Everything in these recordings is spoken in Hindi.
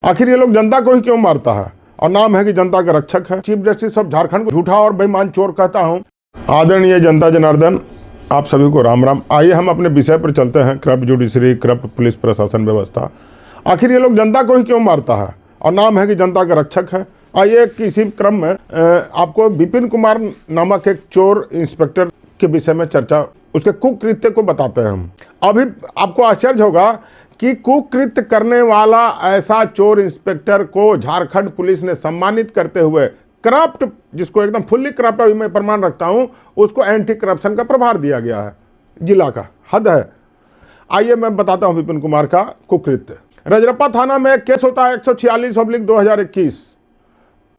आखिर ये लोग जनता को ही क्यों मारता है और नाम है कि जनता का रक्षक है। चीफ जस्टिस ऑफ झारखंड को झूठा और बेईमान चोर कहता हूं। आदरणीय जनता जनार्दन, आप सभी को राम राम। आइए हम अपने विषय पर चलते हैं। करप्ट जुडिशरी, करप्ट पुलिस प्रशासन व्यवस्था। आखिर ये लोग जनता को ही क्यों मारता है और नाम है कि जनता का रक्षक है। आइए किसी क्रम में आपको विपिन कुमार नामक एक चोर इंस्पेक्टर के विषय में चर्चा, उसके कुकृत्य को बताते हैं हम। अभी आपको आश्चर्य होगा कि कुकृत्य करने वाला ऐसा चोर इंस्पेक्टर को झारखंड पुलिस ने सम्मानित करते हुए करप्ट, जिसको एकदम फुल्ली करप्ट अभी मैं प्रमाण रखता हूं, उसको एंटी करप्शन का प्रभार दिया गया है जिला का। हद है। आइए मैं बताता हूं विपिन कुमार का कुकृत्य। रजरप्पा थाना में एक केस होता है 146/2021।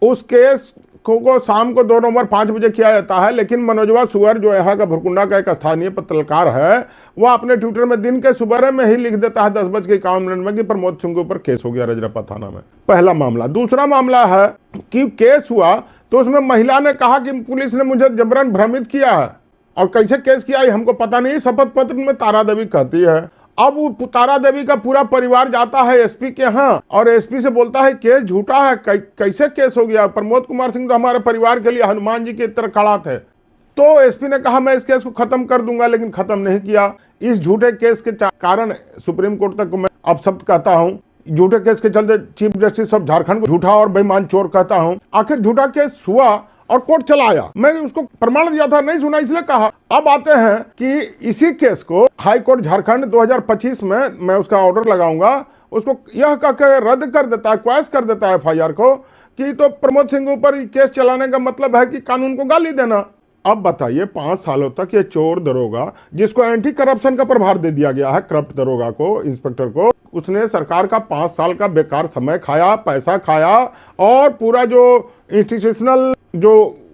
उस केस को शाम को 2 नवंबर 5 बजे किया जाता है, लेकिन मनोजवा सुअर जो यहाँ का भुरकुंडा का एक स्थानीय पत्रकार है, वह अपने ट्विटर में दिन के सुबह में ही लिख देता है 10:51 में कि प्रमोद सिंह के ऊपर केस हो गया रजरप्पा थाना में। पहला मामला। दूसरा मामला है कि केस हुआ तो उसमें महिला ने कहा कि पुलिस ने मुझे जबरन भ्रमित किया है, और कैसे केस किया हमको पता नहीं। शपथ पत्र में तारा देवी कहती है। अब वो तारा देवी का पूरा परिवार जाता है एसपी के यहाँ और एसपी से बोलता है केस झूठा है, कैसे केस हो गया। प्रमोद कुमार सिंह तो हमारे परिवार के लिए हनुमान जी की तरह खड़ा थे। तो एसपी ने कहा मैं इस केस को खत्म कर दूंगा, लेकिन खत्म नहीं किया। इस झूठे केस के कारण सुप्रीम कोर्ट तक मैं अब शब्द कहता हूँ। झूठे केस के चलते चीफ जस्टिस ऑफ झारखंड को झूठा और बेईमान चोर कहता हूँ। आखिर झूठा केस हुआ और कोर्ट चला आया, मैं उसको प्रमाण दिया था, नहीं सुना इसलिए कहा। अब आते हैं कि इसी केस को हाई कोर्ट झारखंड 2025 में मैं उसका ऑर्डर लगाऊंगा, उसको यह कहकर रद्द कर देता है, क्वैश कर देता है एफआईआर को कि तो प्रमोद सिंह ऊपर केस चलाने का मतलब है कि कानून को गाली देना। अब बताइए 5 सालों तक ये चोर दरोगा, जिसको एंटी करप्शन का प्रभार दे दिया गया है, करप्ट दरोगा को, इंस्पेक्टर को, उसने सरकार का 5 साल का बेकार समय खाया, पैसा खाया, और पूरा जो इंस्टीट्यूशनल जो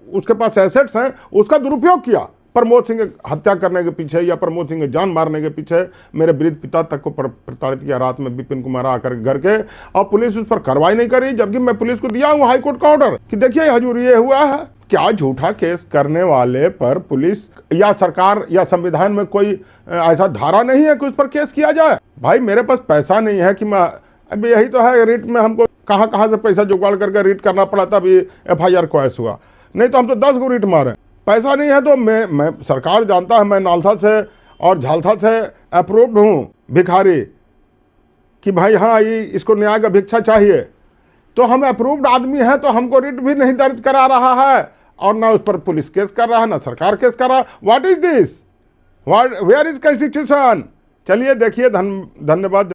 उसके पास एसेट्स हैं उसका दुरुपयोग किया। प्रमोद सिंह हत्या करने के पीछे या प्रमोद सिंह जान मारने के पीछे मेरे वृद्ध पिता तक को प्रताड़ित किया रात में विपिन कुमार आकर घर के, और पुलिस उस पर कार्रवाई नहीं करी, जबकि मैं पुलिस को दिया हूं हाईकोर्ट का ऑर्डर कि देखिए हजूर ये हुआ है। क्या झूठा केस करने वाले पर पुलिस या सरकार या संविधान में कोई ऐसा धारा नहीं है कि उस पर केस किया जाए? भाई मेरे पास पैसा नहीं है कि मैं, अभी यही तो है रिट में हमको कहाँ से पैसा जुगाड़ करके रिट करना पड़ा, तब एफआईआर क्वैश हुआ, नहीं तो हम तो 10 गो रिट मारे। पैसा नहीं है तो मैं सरकार जानता है मैं नालसा से और झालसा से अप्रूव्ड हूँ भिखारी कि भाई हाँ ये इसको न्याय का भिक्षा चाहिए, तो हम अप्रूव्ड आदमी हैं, तो हमको रिट भी नहीं दर्ज करा रहा है और ना उस पर पुलिस केस कर रहा है, ना सरकार केस कर रहा। What is this? Where is constitution? चलिए देखिए, धन्यवाद।